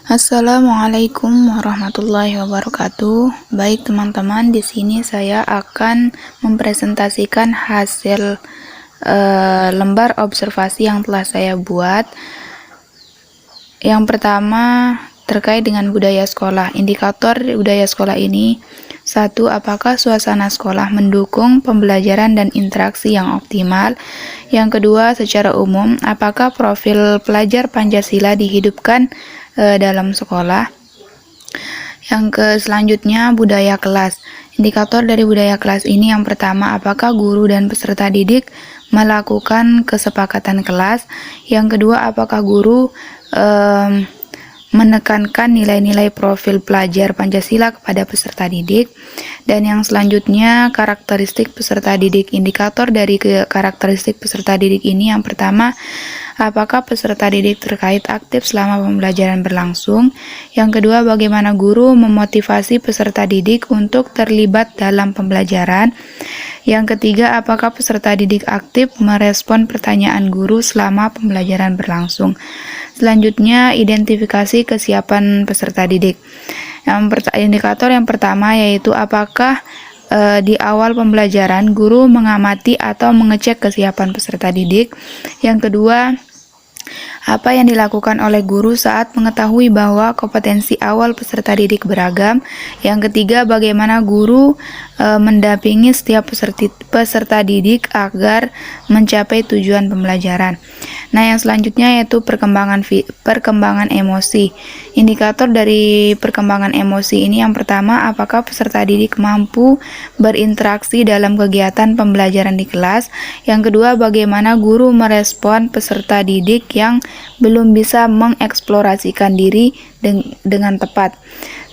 Assalamualaikum warahmatullahi wabarakatuh. Baik teman-teman, di sini saya akan mempresentasikan hasil lembar observasi yang telah saya buat. Yang pertama terkait dengan budaya sekolah. Indikator budaya sekolah ini: 1. Apakah suasana sekolah mendukung pembelajaran dan interaksi yang optimal? Yang kedua, secara umum, apakah profil pelajar Pancasila dihidupkan dalam sekolah? Selanjutnya, budaya kelas. Indikator dari budaya kelas ini yang pertama, apakah guru dan peserta didik melakukan kesepakatan kelas? Yang kedua, apakah guru menekankan nilai-nilai profil pelajar Pancasila kepada peserta didik? Dan yang selanjutnya, karakteristik peserta didik. Indikator dari karakteristik peserta didik ini yang pertama, apakah peserta didik terkait aktif selama pembelajaran berlangsung? Yang kedua, bagaimana guru memotivasi peserta didik untuk terlibat dalam pembelajaran? Yang ketiga, apakah peserta didik aktif merespon pertanyaan guru selama pembelajaran berlangsung? Selanjutnya, identifikasi kesiapan peserta didik. Indikator yang pertama yaitu apakah di awal pembelajaran guru mengamati atau mengecek kesiapan peserta didik. Yang kedua, apa yang dilakukan oleh guru saat mengetahui bahwa kompetensi awal peserta didik beragam? Yang ketiga, bagaimana guru mendampingi setiap peserta didik agar mencapai tujuan pembelajaran? Nah, yang selanjutnya yaitu perkembangan emosi. Indikator dari perkembangan emosi ini yang pertama, apakah peserta didik mampu berinteraksi dalam kegiatan pembelajaran di kelas? Yang kedua, bagaimana guru merespon peserta didik yang belum bisa mengeksplorasikan diri dengan tepat?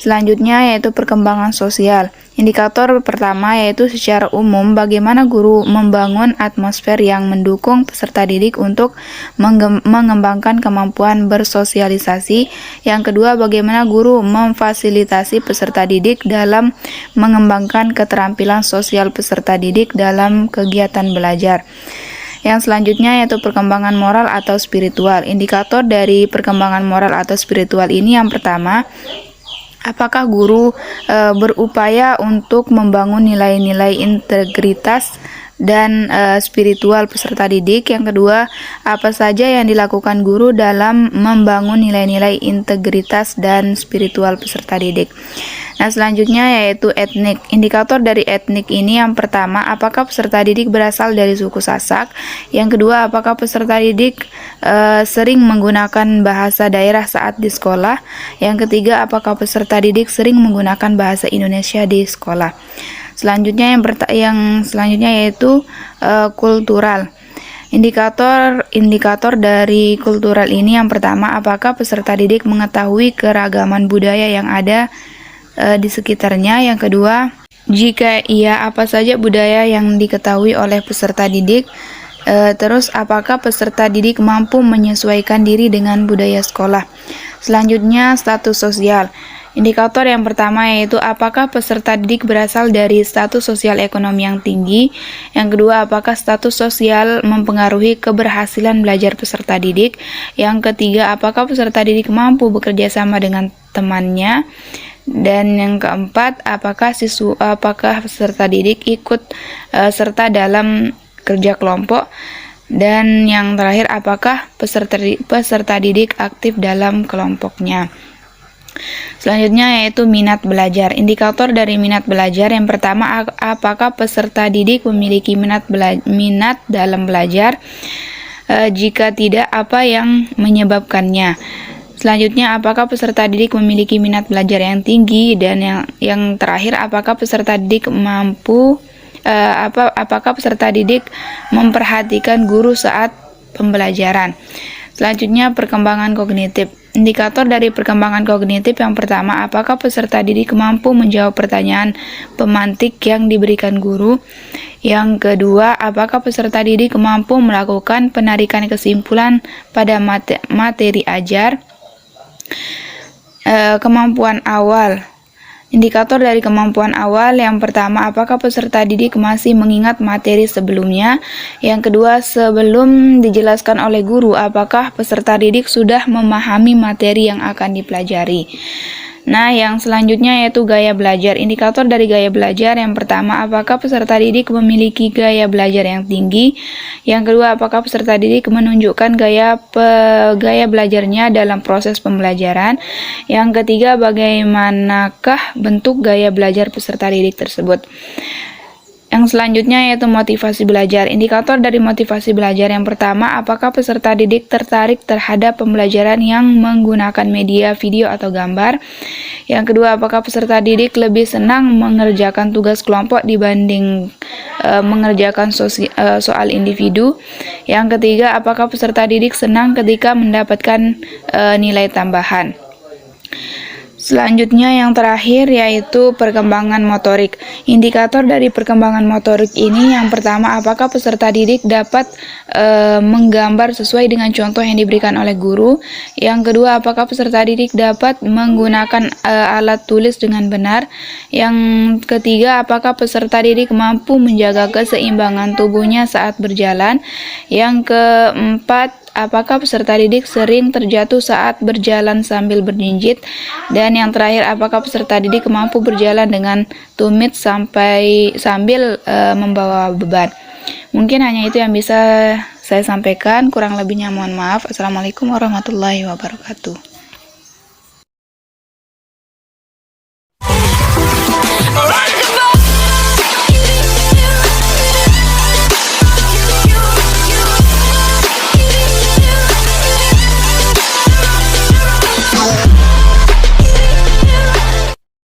Selanjutnya yaitu perkembangan sosial. Indikator pertama yaitu secara umum, bagaimana guru membangun atmosfer yang mendukung peserta didik untuk mengembangkan kemampuan bersosialisasi. Yang kedua, bagaimana guru memfasilitasi peserta didik dalam mengembangkan keterampilan sosial peserta didik dalam kegiatan belajar. Yang selanjutnya yaitu perkembangan moral atau spiritual. Indikator dari perkembangan moral atau spiritual ini yang pertama, apakah guru berupaya untuk membangun nilai-nilai integritas dan spiritual peserta didik? Yang kedua, apa saja yang dilakukan guru dalam membangun nilai-nilai integritas dan spiritual peserta didik? Nah, selanjutnya yaitu etnik. Indikator dari etnik ini yang pertama, apakah peserta didik berasal dari suku Sasak? Yang kedua, apakah peserta didik sering menggunakan bahasa daerah saat di sekolah? Yang ketiga, apakah peserta didik sering menggunakan bahasa Indonesia di sekolah? Selanjutnya yang selanjutnya yaitu kultural. Indikator dari kultural ini yang pertama, apakah peserta didik mengetahui keragaman budaya yang ada di sekitarnya? Yang kedua, jika iya, apa saja budaya yang diketahui oleh peserta didik? Terus, apakah peserta didik mampu menyesuaikan diri dengan budaya sekolah? Selanjutnya, status sosial. Indikator yang pertama yaitu apakah peserta didik berasal dari status sosial ekonomi yang tinggi. Yang kedua, apakah status sosial mempengaruhi keberhasilan belajar peserta didik. Yang ketiga, apakah peserta didik mampu bekerja sama dengan temannya. Dan yang keempat, apakah peserta didik ikut serta dalam kerja kelompok. Dan yang terakhir, apakah peserta didik aktif dalam kelompoknya. Selanjutnya yaitu minat belajar. Indikator dari minat belajar yang pertama, apakah peserta didik memiliki minat dalam belajar? Jika tidak, apa yang menyebabkannya? Selanjutnya, apakah peserta didik memiliki minat belajar yang tinggi? Dan yang terakhir, apakah peserta didik apakah peserta didik memperhatikan guru saat pembelajaran? Selanjutnya, perkembangan kognitif. Indikator dari perkembangan kognitif yang pertama, apakah peserta didik mampu menjawab pertanyaan pemantik yang diberikan guru? Yang kedua, apakah peserta didik mampu melakukan penarikan kesimpulan pada materi ajar? Kemampuan awal. Indikator dari kemampuan awal, yang pertama, apakah peserta didik masih mengingat materi sebelumnya? Yang kedua, sebelum dijelaskan oleh guru, apakah peserta didik sudah memahami materi yang akan dipelajari? Nah, yang selanjutnya yaitu gaya belajar. Indikator dari gaya belajar, yang pertama, apakah peserta didik memiliki gaya belajar yang tinggi? Yang kedua, apakah peserta didik menunjukkan gaya belajarnya dalam proses pembelajaran? Yang ketiga, bagaimanakah bentuk gaya belajar peserta didik tersebut? Yang selanjutnya yaitu motivasi belajar. Indikator dari motivasi belajar, yang pertama, apakah peserta didik tertarik terhadap pembelajaran yang menggunakan media video atau gambar? Yang kedua, apakah peserta didik lebih senang mengerjakan tugas kelompok dibanding mengerjakan soal individu? Yang ketiga, apakah peserta didik senang ketika mendapatkan nilai tambahan? Selanjutnya yang terakhir yaitu perkembangan motorik. Indikator dari perkembangan motorik ini, yang pertama, apakah peserta didik dapat menggambar sesuai dengan contoh yang diberikan oleh guru? Yang kedua, apakah peserta didik dapat menggunakan alat tulis dengan benar? Yang ketiga, apakah peserta didik mampu menjaga keseimbangan tubuhnya saat berjalan? Yang keempat, apakah peserta didik sering terjatuh saat berjalan sambil berjinjit? Dan yang terakhir, apakah peserta didik mampu berjalan dengan tumit sambil membawa beban? Mungkin hanya itu yang bisa saya sampaikan, kurang lebihnya mohon maaf. Assalamualaikum warahmatullahi wabarakatuh.